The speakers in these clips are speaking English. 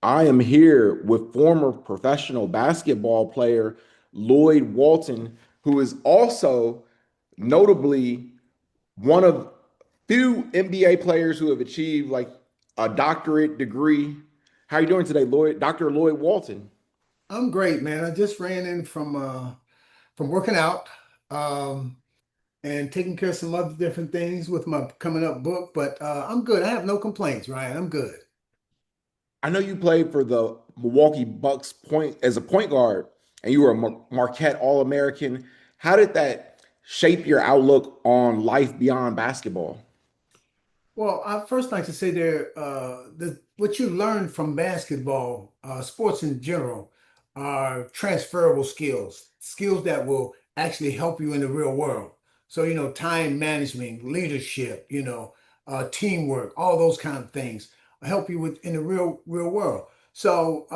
I am here with former professional basketball player Lloyd Walton, who is also notably one of few NBA players who have achieved like a doctorate degree. How are you doing today, Lloyd? Dr. Lloyd Walton. I'm great, man. I just ran in from working out and taking care of some other different things with my coming up book, but I'm good. I have no complaints, Ryan. I'm good. I know you played for the Milwaukee Bucks point as a point guard, and you were a Marquette All-American. How did that shape your outlook on life beyond basketball? Well, I first like to say what you learn from basketball, sports in general, are transferable skills, skills that will actually help you in the real world. So, time management, leadership, teamwork, all those kind of things help you with in the real world. So,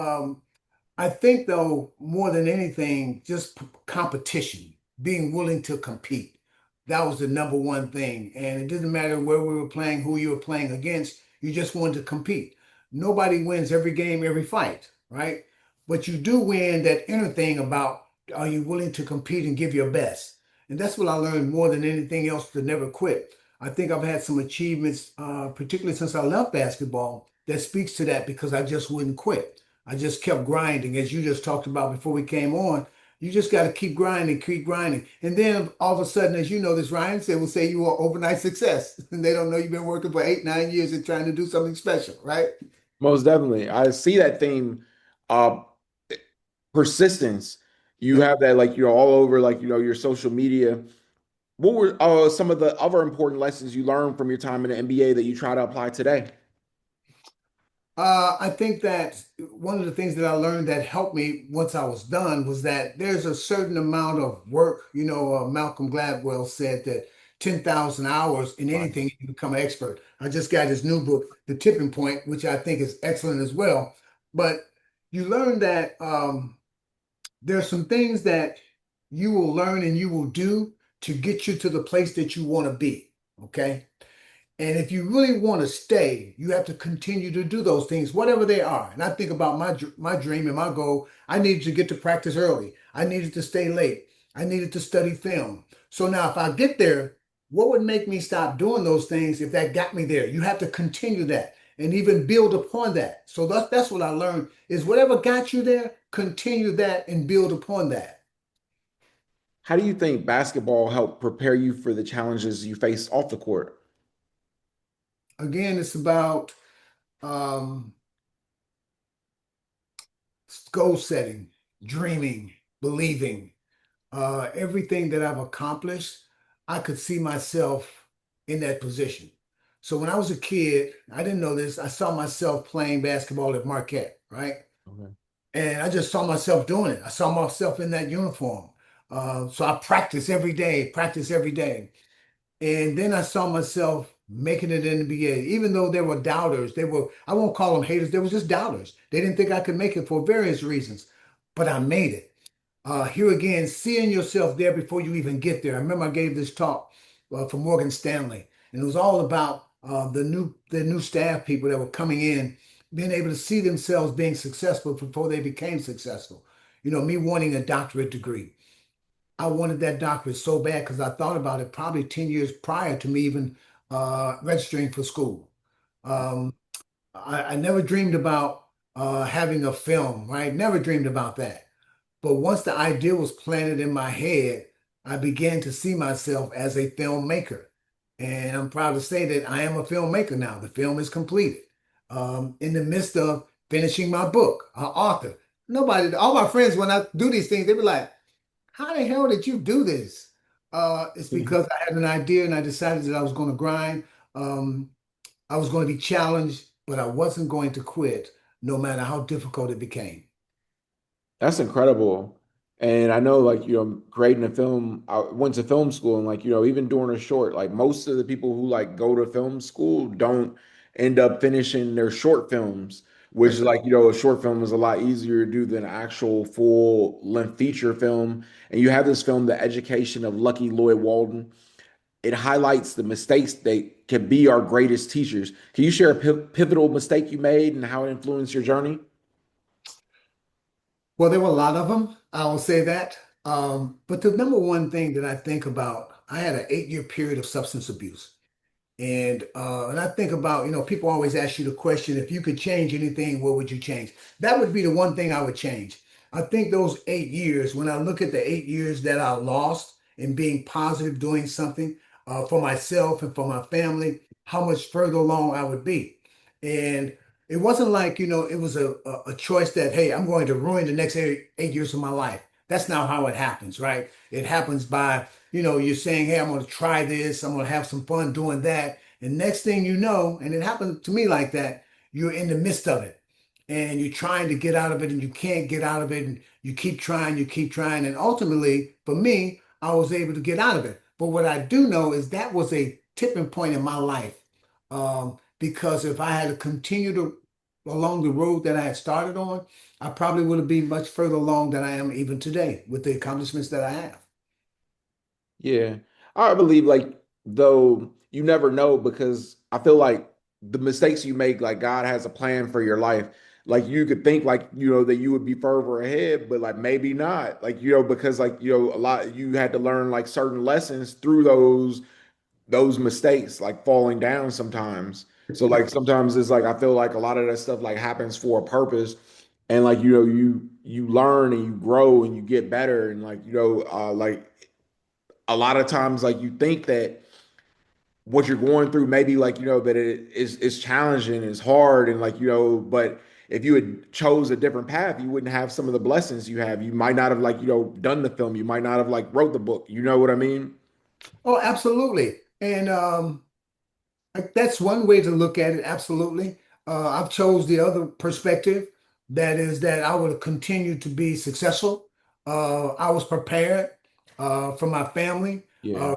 I think though, more than anything, just competition, being willing to compete. That was the number one thing. And it didn't matter where we were playing, who you were playing against, you just wanted to compete. Nobody wins every game, every fight, right? But you do win that inner thing about are you willing to compete and give your best? And that's what I learned more than anything else to never quit. I think I've had some achievements, particularly since I left basketball, that speaks to that because I just wouldn't quit. I just kept grinding, as you just talked about before we came on. You just got to keep grinding, keep grinding. And then all of a sudden, as you know, this Ryan said will say you are overnight success. And they don't know you've been working for 8, 9 years and trying to do something special, right? Most definitely. I see that theme. Uh, Persistence. You Yep. have that like you're all over like your social media. What were some of the other important lessons you learned from your time in the NBA that you try to apply today? I think that one of the things that I learned that helped me once I was done was that there's a certain amount of work. Malcolm Gladwell said that 10,000 hours in Right. anything you become an expert. I just got his new book, The Tipping Point, which I think is excellent as well. But you learn that there's some things that you will learn and you will do to get you to the place that you want to be. Okay. And if you really want to stay, you have to continue to do those things, whatever they are. And I think about my dream and my goal. I needed to get to practice early. I needed to stay late. I needed to study film. So now, if I get there, what would make me stop doing those things if that got me there? You have to continue that and even build upon that. So that's what I learned is whatever got you there, continue that and build upon that. How do you think basketball helped prepare you for the challenges you face off the court? Again, it's about um, goal setting, dreaming, believing. Everything that I've accomplished, I could see myself in that position. So when I was a kid, I didn't know this. I saw myself playing basketball at Marquette, right? Okay. And I just saw myself doing it. I saw myself in that uniform. So I practice every day. And then I saw myself making it in the NBA, even though there were doubters. I won't call them haters, they were just doubters. They didn't think I could make it for various reasons, but I made it. Here again, seeing yourself there before you even get there. I remember I gave this talk for Morgan Stanley, and it was all about the new staff people that were coming in, being able to see themselves being successful before they became successful. Me wanting a doctorate degree. I wanted that doctorate so bad because I thought about it probably 10 years prior to me even registering for school. Um, I never dreamed about having a film, right? Never dreamed about that. But once the idea was planted in my head, I began to see myself as a filmmaker. And I'm proud to say that I am a filmmaker now. The film is completed. In the midst of finishing my book, author. All my friends, when I do these things, they be like, how the hell did you do this? It's because I had an idea and I decided that I was going to grind. Um, I was going to be challenged, but I wasn't going to quit no matter how difficult it became. That's incredible. And I know, like, grading a film, I went to film school and, like, even during a short, like, most of the people who, like, go to film school don't end up finishing their short films, which is Right. like, a short film is a lot easier to do than an actual full length feature film. And you have this film, The Education of Lucky Lloyd Walton. It highlights the mistakes that can be our greatest teachers. Can you share a pivotal mistake you made and how it influenced your journey? Well, there were a lot of them. I will say that. But the number one thing that I think about, I had an 8-year period of substance abuse. And I think about, people always ask you the question, if you could change anything, what would you change? That would be the one thing I would change. I think those 8 years, when I look at the 8 years that I lost in being positive, doing something for myself and for my family, how much further along I would be. And it wasn't like, it was a choice that, hey, I'm going to ruin the next 8 years of my life. That's not how it happens, right? It happens by you're saying, hey, I'm going to try this. I'm going to have some fun doing that. And next thing you know, and it happened to me like that, you're in the midst of it and you're trying to get out of it and you can't get out of it. And you keep trying, you keep trying. And ultimately, for me, I was able to get out of it. But what I do know is that was a tipping point in my life. Because if I had to continue to along the road that I had started on, I probably would have been much further along than I am even today with the accomplishments that I have. Yeah. I believe like though you never know because I feel like the mistakes you make, like God has a plan for your life. Like you could think like, that you would be further ahead, but like maybe not. Like, because like, a lot you had to learn like certain lessons through those mistakes, like falling down sometimes. So like sometimes it's like I feel like a lot of that stuff like happens for a purpose. And like, you learn and you grow and you get better. And like, like a lot of times like you think that what you're going through maybe like that it's challenging, it's hard, and like but if you had chose a different path, you wouldn't have some of the blessings you have. You might not have like done the film, you might not have like wrote the book, you know what I mean? Oh, absolutely. And that's one way to look at it. Absolutely. I've chose the other perspective. That is that I would continue to be successful. I was prepared from my family, Yeah.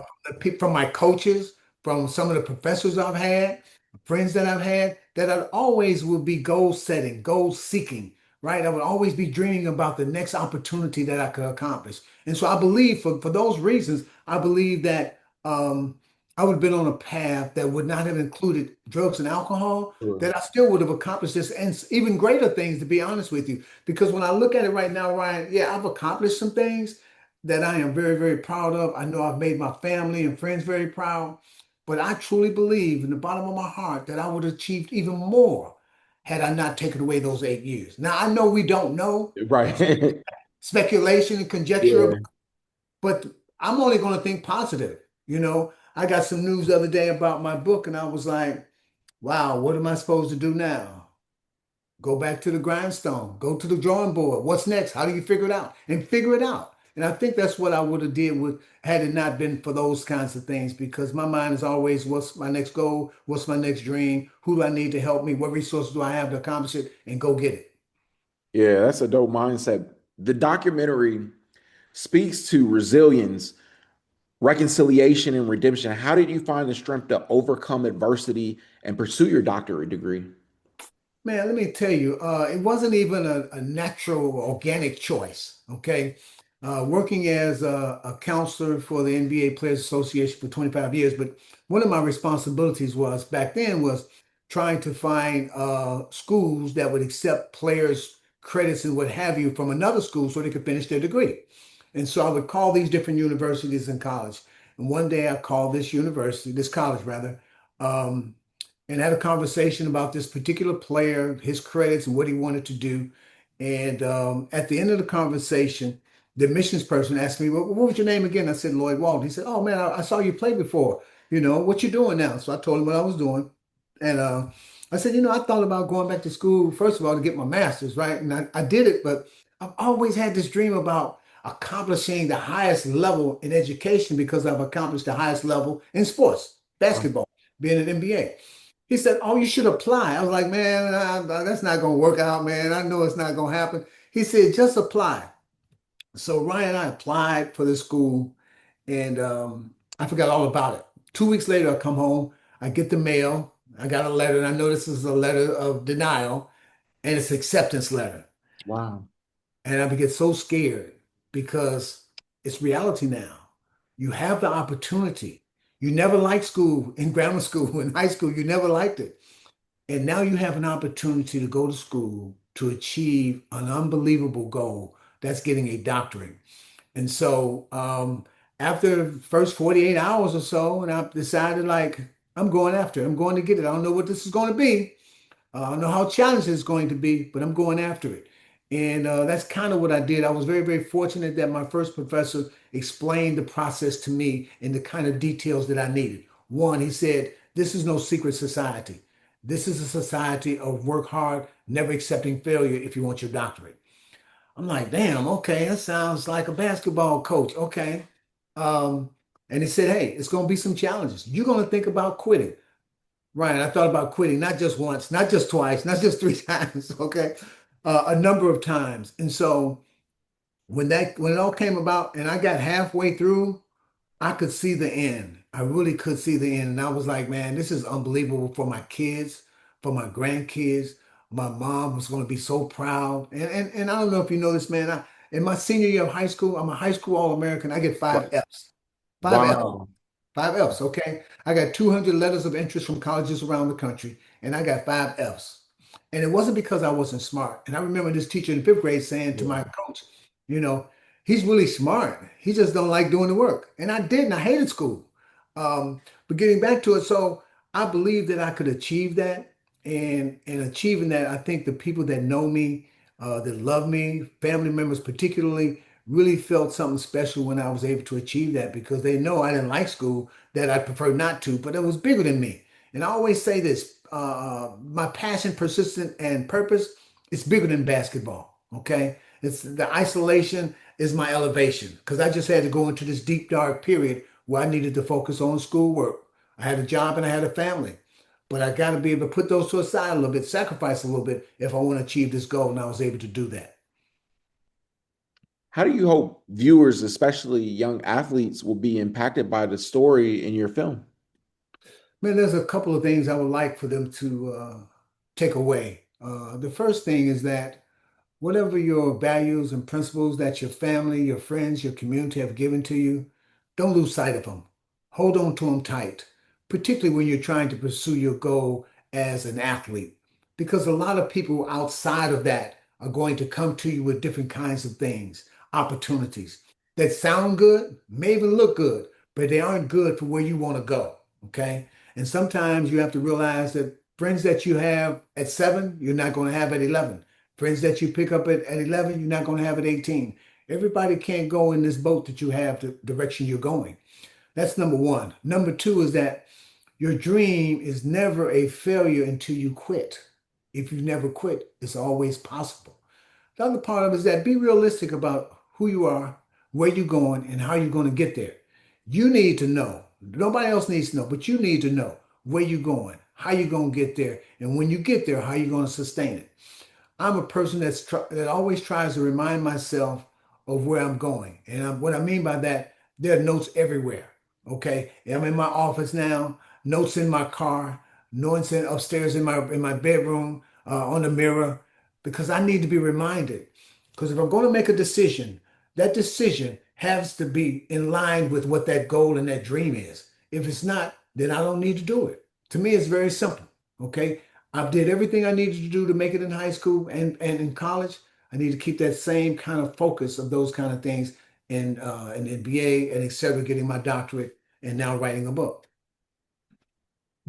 from my coaches, from some of the professors I've had, friends that I've had, that I always would be goal setting, goal seeking, right? I would always be dreaming about the next opportunity that I could accomplish. And so I believe for those reasons, I believe that I would have been on a path that would not have included drugs and alcohol, Sure. that I still would have accomplished this and even greater things, to be honest with you. Because when I look at it right now, Ryan, yeah, I've accomplished some things that I am very, very proud of. I know I've made my family and friends very proud, but I truly believe in the bottom of my heart that I would have achieved even more had I not taken away those 8 years. Now, I know we don't know. It's Right. speculation and conjecture, Yeah. but I'm only going to think positive. I got some news the other day about my book, and I was like, wow, what am I supposed to do now? Go back to the grindstone, go to the drawing board. What's next? How do you figure it out? And figure it out. And I think that's what I would have did with had it not been for those kinds of things, because my mind is always, what's my next goal? What's my next dream? Who do I need to help me? What resources do I have to accomplish it? And go get it. Yeah, that's a dope mindset. The documentary speaks to resilience, reconciliation, and redemption. How did you find the strength to overcome adversity and pursue your doctorate degree? Man, let me tell you, it wasn't even a natural, organic choice. Okay. Working as a counselor for the NBA Players Association for 25 years, but one of my responsibilities was back then was trying to find schools that would accept players' credits and what have you from another school so they could finish their degree. And so I would call these different universities and college. And one day I called this university, this college rather, um, and had a conversation about this particular player, his credits, and what he wanted to do. And at the end of the conversation, the admissions person asked me, "What was your name again?" I said, "Lloyd Walton." He said, "Oh man, I saw you play before. What you doing now?" So I told him what I was doing. And I said, I thought about going back to school, first of all, to get my master's, right? And I did it, but I've always had this dream about accomplishing the highest level in education because I've accomplished the highest level in sports, basketball, being an NBA. He said, "Oh, you should apply." I was like, "Man, that's not going to work out, man. I know it's not going to happen." He said, "Just apply." So Ryan and I applied for the school, and I forgot all about it. 2 weeks later, I come home, I get the mail, I got a letter, and I know this is a letter of denial, and it's acceptance letter. Wow. And I get so scared because it's reality now. You have the opportunity. You never liked school in grammar school, in high school, you never liked it. And now you have an opportunity to go to school to achieve an unbelievable goal. That's getting a doctorate. And so after the first 48 hours or so, and I decided like I'm going after it. I'm going to get it. I don't know what this is going to be. I don't know how challenging it's going to be, but I'm going after it. And that's kind of what I did. I was very, very fortunate that my first professor explained the process to me in the kind of details that I needed. One, he said, this is no secret society. This is a society of work hard, never accepting failure if you want your doctorate. I'm like, damn, okay, that sounds like a basketball coach. Okay. Um, and he said, hey, it's going to be some challenges. You're going to think about quitting. Right. I thought about quitting, not just once, not just twice, not just three times. Okay. A number of times. And so when it all came about and I got halfway through, I could see the end. I really could see the end. And I was like, man, this is unbelievable for my kids, for my grandkids. My mom was going to be so proud. And I don't know if you know this, man. In my senior year of high school, I'm a high school All-American. I get five Right. F's. Five F's. Wow. Five F's, okay? I got 200 letters of interest from colleges around the country, and I got five F's. And it wasn't because I wasn't smart. And I remember this teacher in fifth grade saying to Yeah. my coach, you know, he's really smart. He just don't like doing the work. And I didn't. I hated school. But getting back to it, so I believe that I could achieve that. And in achieving that, I think the people that know me, that love me, family members particularly, really felt something special when I was able to achieve that because they know I didn't like school, that I preferred not to, but it was bigger than me. And I always say this, my passion, persistence, and purpose is bigger than basketball. Okay. It's the isolation is my elevation because I just had to go into this deep, dark period where I needed to focus on schoolwork. I had a job and I had a family, but I got to be able to put those to a side a little bit, sacrifice a little bit if I want to achieve this goal. And I was able to do that. How do you hope viewers, especially young athletes, will be impacted by the story in your film? Man, there's a couple of things I would like for them to take away. The first thing is that whatever your values and principles that your family, your friends, your community have given to you, don't lose sight of them. Hold on to them tight, particularly when you're trying to pursue your goal as an athlete. Because a lot of people outside of that are going to come to you with different kinds of things, opportunities that sound good, may even look good, but they aren't good for where you want to go. Okay. And sometimes you have to realize that friends that you have at 7, you're not going to have at 11. Friends that you pick up at 11, you're not going to have at 18. Everybody can't go in this boat that you have the direction you're going. That's number one. Number two is that your dream is never a failure until you quit. If you never quit, it's always possible. The other part of it is that be realistic about who you are, where you're going, and how you're going to get there. You need to know. Nobody else needs to know, but you need to know where you're going, how you're going to get there, and when you get there, how you're going to sustain it. I'm a person that always tries to remind myself of where I'm going. And what I mean by that, there are notes everywhere. Okay. I'm in my office now, notes in my car, notes upstairs in my bedroom, on the mirror, because I need to be reminded. Because if I'm going to make a decision, that decision has to be in line with what that goal and that dream is. If it's not, then I don't need to do it. To me, it's very simple. Okay. I did everything I needed to do to make it in high school and in college. I need to keep that same kind of focus of those kind of things in MBA and et cetera, getting my doctorate and now writing a book.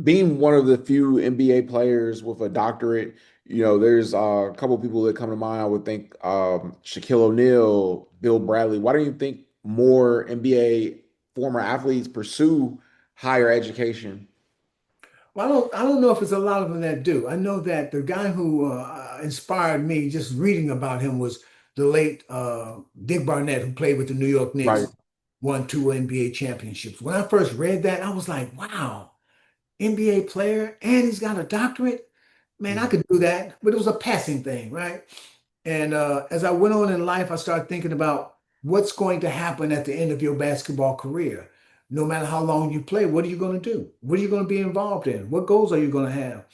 Being one of the few NBA players with a doctorate, there's a couple people that come to mind. I would think Shaquille O'Neal, Bill Bradley. Why don't you think more NBA former athletes pursue higher education? Well, I don't know if it's a lot of them that do. I know that the guy who inspired me just reading about him was the late Dick Barnett, who played with the New York Right. Knicks, won 2 NBA championships. When I first read that, I was like, wow, NBA player and he's got a doctorate. Man, I Mhm. could do that, but it was a passing thing, right? And as I went on in life, I started thinking about what's going to happen at the end of your basketball career. No matter how long you play, what are you going to do? What are you going to be involved in? What goals are you going to have?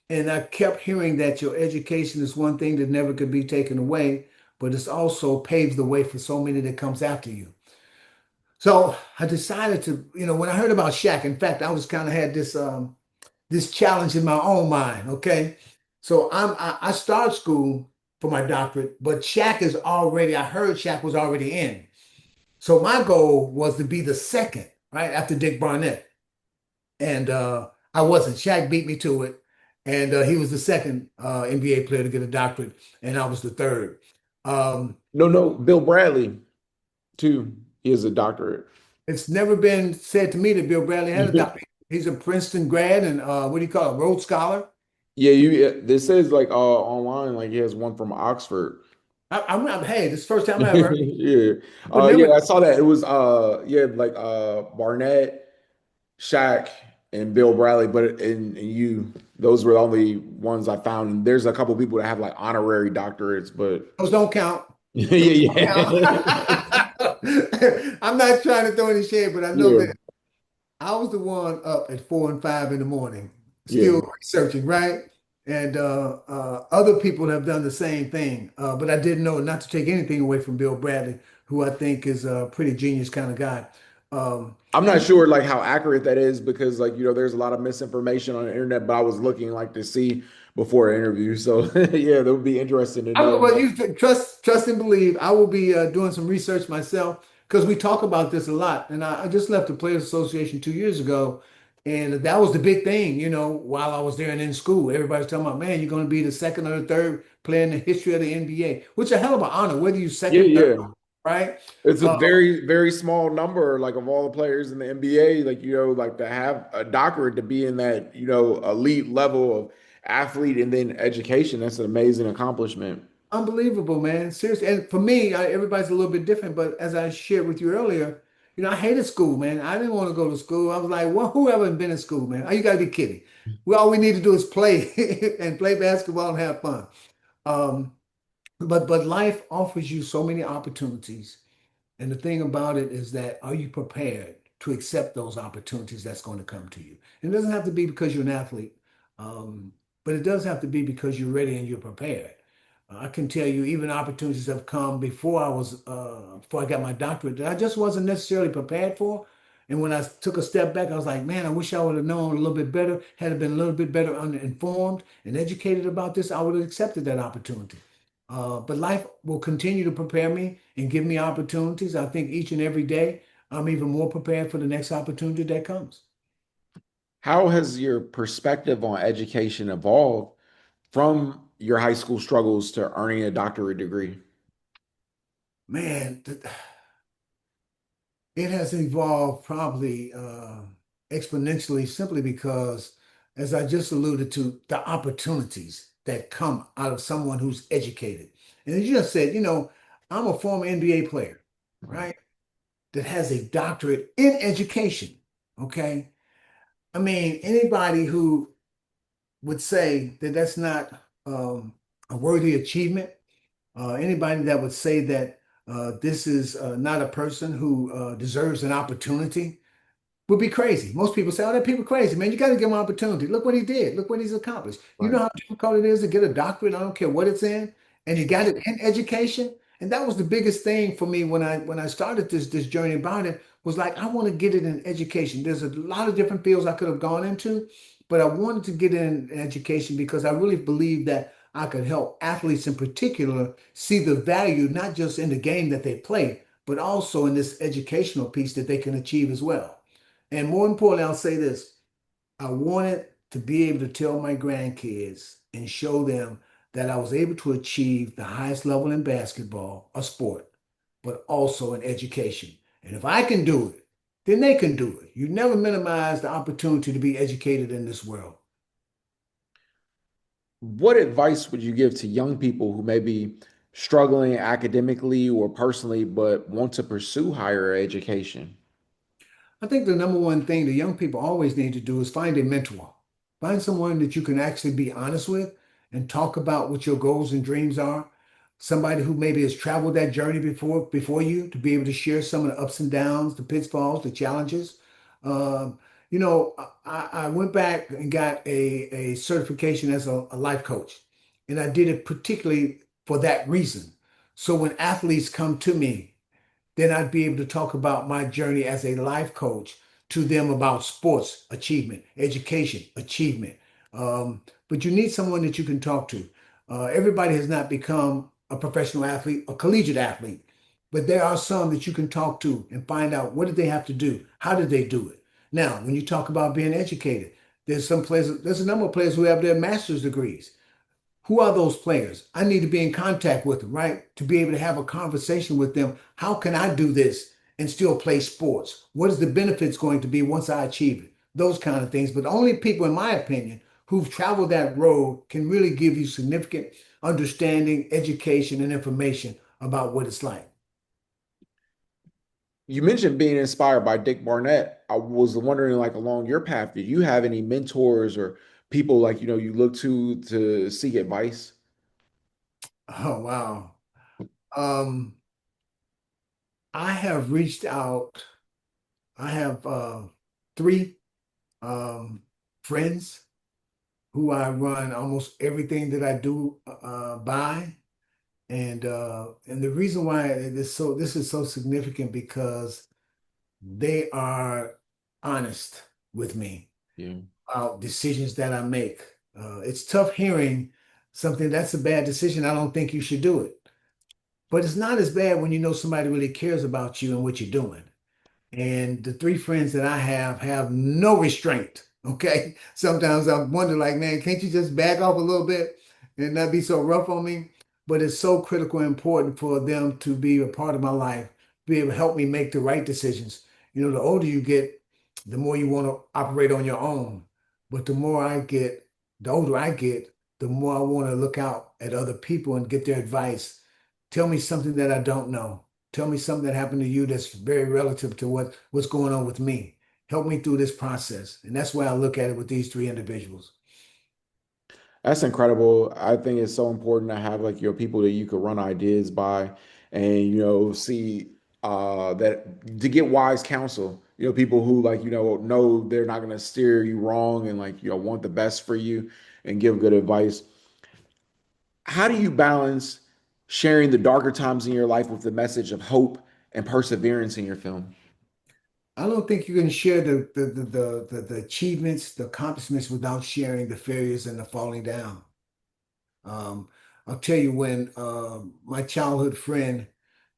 And I kept hearing that your education is one thing that never could be taken away, but it's also paves the way for so many that comes after you. So I decided to, when I heard about Shaq, in fact, I was kind of had this challenge in my own mind. Okay, so I start school. for my doctorate, but I heard Shaq was already in. So my goal was to be the second, right after Dick Barnett. And I wasn't. Shaq beat me to it. And he was the second NBA player to get a doctorate, and I was the third. Um, No, no, Bill Bradley too. He has a doctorate. it's never been said to me that Bill Bradley had a doctorate. He's a Princeton grad and what do you call it, Rhodes Scholar. Yeah, this says like online, like he has one from Oxford. Hey, this is the first time I ever heard. Yeah. But Yeah, never, I saw that. It was yeah, like Barnett, Shaq, and Bill Bradley, but and you, those were the only ones I found. And there's a couple people that have like honorary doctorates, but those don't count. yeah, Those don't yeah. count. I'm not trying to throw any shade, but I know Yeah, that I was the one up at 4 and 5 in the morning, yeah. still researching, right? And other people have done the same thing. But I didn't know not to take anything away from Bill Bradley, who I think is a pretty genius kind of guy. I'm I not sure like how accurate that is because like there's a lot of misinformation on the internet, but I was looking like to see before the interview. So yeah, that would be interesting to know. well, you trust and believe. I will be doing some research myself because we talk about this a lot. And I just left the Players Association 2 years ago, and that was the big thing. While I was there and in school, everybody's talking about, man, you're going to be the second or the third player in the history of the NBA, which is a hell of an honor, whether you Yeah, second, third, yeah. right? It's a Uh, very, very small number, like of all the players in the NBA, like like to have a doctorate to be in that, elite level of athlete and then education. That's an amazing accomplishment. Unbelievable, man. Seriously. And for me, everybody's a little bit different, but as I shared with you earlier, I hated school, man. I didn't want to go to school. I was like, well, who ever been in school, man? Oh, you got to be kidding. All we need to do is play and play basketball and have fun. Um, but life offers you so many opportunities. And the thing about it is that are you prepared to accept those opportunities that's going to come to you? And it doesn't have to be because you're an athlete, um, but it does have to be because you're ready and you're prepared. I can tell you, even opportunities have come before I got my doctorate that I just wasn't necessarily prepared for. And when I took a step back, I was like, man, I wish I would have known a little bit better, had I been a little bit better informed and educated about this, I would have accepted that opportunity. But life will continue to prepare me and give me opportunities. I think each and every day, I'm even more prepared for the next opportunity that comes. How has your perspective on education evolved from your high school struggles to earning a doctorate degree? Man, it has evolved probably exponentially simply because, as I just alluded to, the opportunities that come out of someone who's educated. And as you just said, I'm a former NBA player, Right. right? That has a doctorate in education. Okay. I mean, anybody who would say that that's not a worthy achievement, anybody that would say that this is not a person who deserves an opportunity would be crazy. Most people say, "Oh, that people crazy, man. You got to give him an opportunity. Look what he did. Look what he's accomplished. You know Right. how difficult it is to get a doctorate. I don't care what it's in, and he got it in education. And that was the biggest thing for me when I started this journey about it was like I want to get it in education. There's a lot of different fields I could have gone into, but I wanted to get in education because I really believe that I could help athletes in particular see the value not just in the game that they play, but also in this educational piece that they can achieve as well. And more importantly, I'll say this. I wanted to be able to tell my grandkids and show them that I was able to achieve the highest level in basketball, a sport, but also in education. And if I can do it, then they can do it. You never minimize the opportunity to be educated in this world. What advice would you give to young people who may be struggling academically or personally, but want to pursue higher education? I think the number one thing the young people always need to do is find a mentor. Find someone that you can actually be honest with and talk about what your goals and dreams are. Somebody who maybe has traveled that journey before you to be able to share some of the ups and downs, the pitfalls, the challenges. Um, I went back and got a certification as a life coach, and I did it particularly for that reason. So when athletes come to me then I'd be able to talk about my journey as a life coach to them about sports achievement, education achievement. But you need someone that you can talk to. Everybody has not become a professional athlete, a collegiate athlete, but there are some that you can talk to and find out what did they have to do? How did they do it? Now, when you talk about being educated, there's a number of players who have their master's degrees. Who are those players? I need to be in contact with them, right? To be able to have a conversation with them. How can I do this and still play sports? What is the benefits going to be once I achieve it? Those kind of things. But only people, in my opinion, who've traveled that road can really give you significant understanding, education, and information about what it's like. You mentioned being inspired by Dick Barnett. I was wondering, like, along your path, did you have any mentors or people like, you look to seek advice? Oh, wow. Um, I have reached out. I have three um, friends who I run almost everything that I do by. And the reason why this is so significant because they are honest with me Yeah. about decisions that I make. It's tough hearing something that's a bad decision. I don't think you should do it. But it's not as bad when you know somebody really cares about you and what you're doing. And the three friends that I have no restraint. Okay. Sometimes I wonder, like, man, can't you just back off a little bit and not be so rough on me? But it's so critical and important for them to be a part of my life, be able to help me make the right decisions. You know, the older you get, the more you want to operate on your own. But the older I get, the more I want to look out at other people and get their advice. Tell me something that I don't know. Tell me something that happened to you that's very relative to what's going on with me. Help me through this process. And that's why I look at it with these three individuals. That's incredible. I think it's so important to have like your people that you could run ideas by and see that to get wise counsel. People who like know they're not going to steer you wrong and like want the best for you and give good advice. How do you balance sharing the darker times in your life with the message of hope and perseverance in your film? I don't think you can share the achievements, the accomplishments without sharing the failures and the falling down. Um, I'll tell you when my childhood friend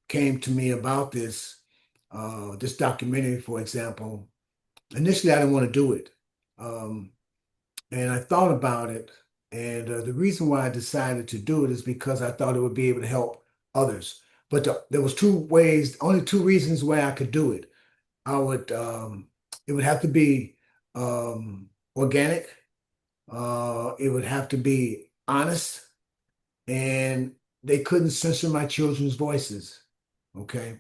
came to me about this documentary, for example. Initially, I didn't want to do it. Um, And I thought about it. And the reason why I decided to do it is because I thought it would be able to help others. But there was two ways, only two reasons why I could do it. It would have to be organic. It would have to be honest, and they couldn't censor my children's voices. Okay.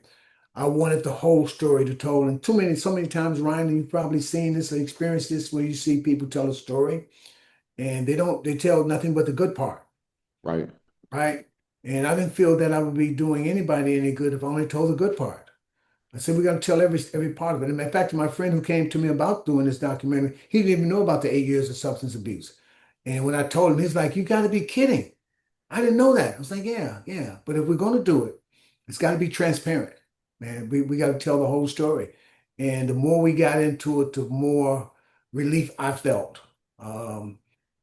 I wanted the whole story to told. And so many times, Ryan, and you've probably seen this or experienced this where you see people tell a story and they tell nothing but the good part, Right. right? And I didn't feel that I would be doing anybody any good if I only told the good part. I said we got to tell every part of it. And in fact, my friend who came to me about doing this documentary, he didn't even know about the 8 years of substance abuse. And when I told him, he's like, "You got to be kidding." I didn't know that. I was like, "Yeah, yeah." But if we're going to do it, it's got to be transparent, man. We got to tell the whole story. And the more we got into it, the more relief I felt. Um,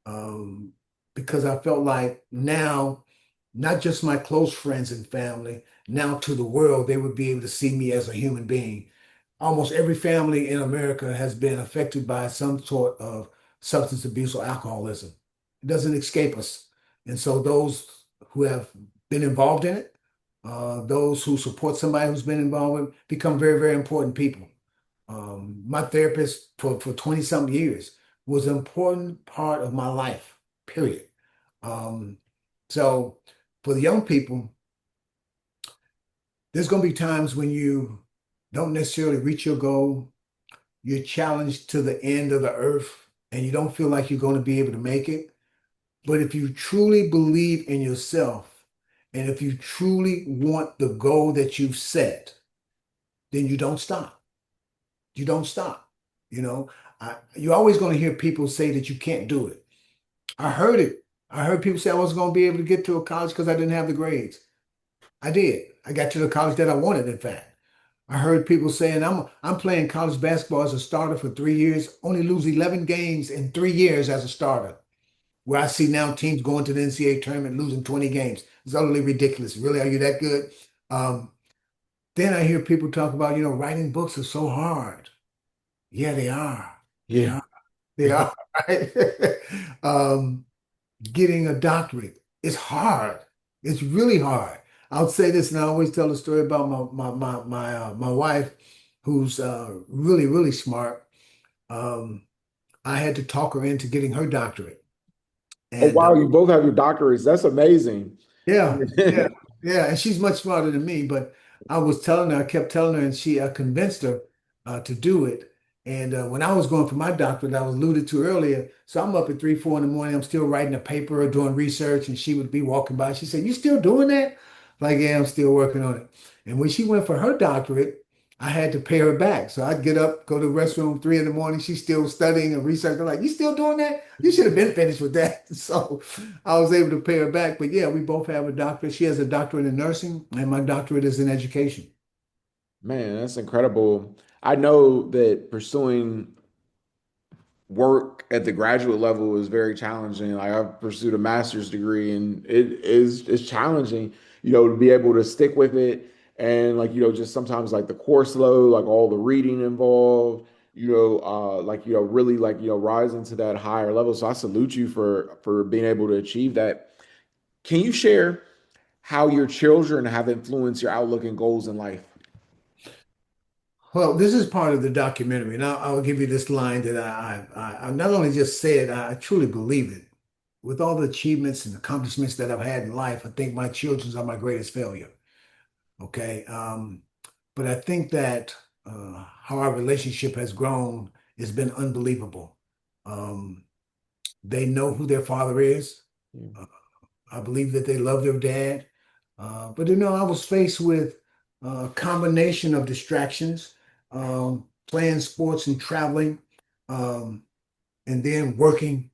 um, because I felt like now, not just my close friends and family, now to the world, they would be able to see me as a human being. Almost every family in America has been affected by some sort of substance abuse or alcoholism. It doesn't escape us. And so those who have been involved in it, those who support somebody who's been involved in it, become very, very important people. My therapist for 20 something years was an important part of my life, period. Um, so for the young people, there's going to be times when you don't necessarily reach your goal. You're challenged to the end of the earth and you don't feel like you're going to be able to make it. But if you truly believe in yourself and if you truly want the goal that you've set, then you don't stop. You don't stop. You know, you're always going to hear people say that you can't do it. I heard it. I heard people say I wasn't going to be able to get to a college because I didn't have the grades. I did. I got to the college that I wanted, in fact. I heard people saying I'm playing college basketball as a starter for 3 years, only lose 11 games in 3 years as a starter. where I see now teams going to the NCAA tournament losing 20 games. It's utterly ridiculous. Really, are you that good? Um, then I hear people talk about, writing books is so hard. Yeah, they are. They Yeah. are. They are. Right? um, Getting a doctorate is hard. It's really hard. I'll say this, and I always tell the story about my wife, who's really really smart. Um, I had to talk her into getting her doctorate, Oh, and wow. You both have your doctorates. That's amazing. yeah, yeah, yeah. And she's much smarter than me, but I was telling her, I kept telling her, and she convinced her to do it. And when I was going for my doctorate, I was alluded to earlier. So I'm up at 3, 4 in the morning. I'm still writing a paper or doing research, and she would be walking by. She said, "You still doing that?" Like, yeah, I'm still working on it. And when she went for her doctorate, I had to pay her back. So I'd get up, go to the restroom 3 in the morning. She's still studying and researching. Like, you still doing that? You should have been finished with that. So I was able to pay her back. But yeah, we both have a doctorate. She has a doctorate in nursing, and my doctorate is in education. Man, that's incredible. I know that pursuing work at the graduate level is very challenging. Like I've pursued a master's degree and it's challenging, to be able to stick with it and like, just sometimes like the course load, like all the reading involved, like, really like, rising to that higher level. So I salute you for being able to achieve that. Can you share how your children have influenced your outlook and goals in life? Well, this is part of the documentary, and I'll give you this line that I not only just said, I truly believe it. With all the achievements and accomplishments that I've had in life, I think my children are my greatest failure. Okay. But I think that how our relationship has grown has been unbelievable. Um, they know who their father is. Yeah. Uh, I believe that they love their dad. But I was faced with a combination of distractions, playing sports and traveling, um, and then working,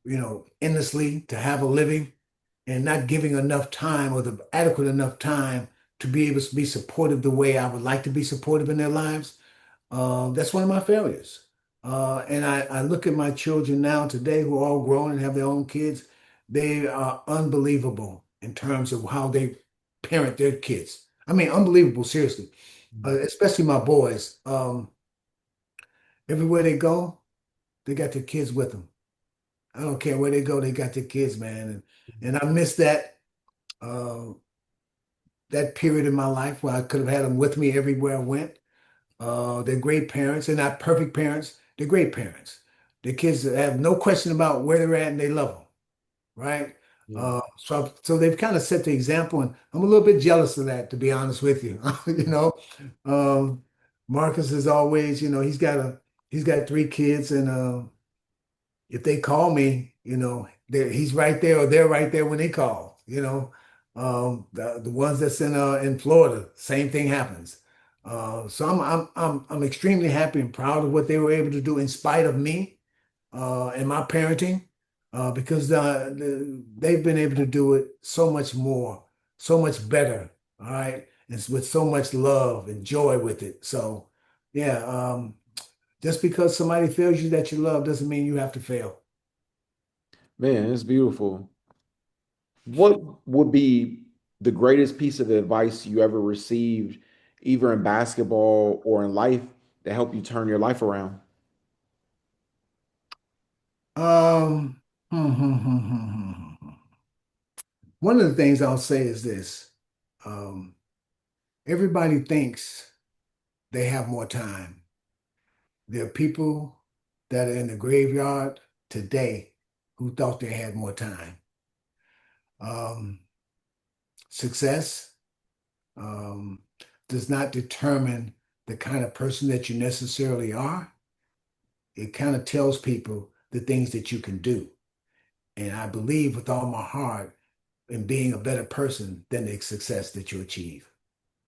endlessly to have a living and not giving enough time or the adequate enough time to be able to be supportive the way I would like to be supportive in their lives. That's one of my failures. And I look at my children now today who are all grown and have their own kids. They are unbelievable in terms of how they parent their kids. I mean, unbelievable, seriously. Especially my boys. Everywhere they go, they got their kids with them. I don't care where they go, they got their kids, man. And I miss uh, that period in my life where I could have had them with me everywhere I went. They're great parents. They're not perfect parents. They're great parents. The kids have no question about where they're at and they love them, right? Yeah. So they've kind of set the example, and I'm a little bit jealous of that, to be honest with you. You know, um, Marcus is always, he's got 3 kids, and if they call me, he's right there or they're right there when they call. The ones that's in Florida, same thing happens. So I'm extremely happy and proud of what they were able to do in spite of me and my parenting, because they've been able to do it so much more, so much better. All right, and with so much love and joy with it. So yeah, just because somebody fails you that you love doesn't mean you have to fail. Man, it's beautiful. What would be the greatest piece of advice you ever received, either in basketball or in life, that helped you turn your life around? Um, One of the things I'll say is this. Um, Everybody thinks they have more time. There are people that are in the graveyard today who thought they had more time. Um, Success um, does not determine the kind of person that you necessarily are. It kind of tells people the things that you can do. And I believe with all my heart in being a better person than the success that you achieve.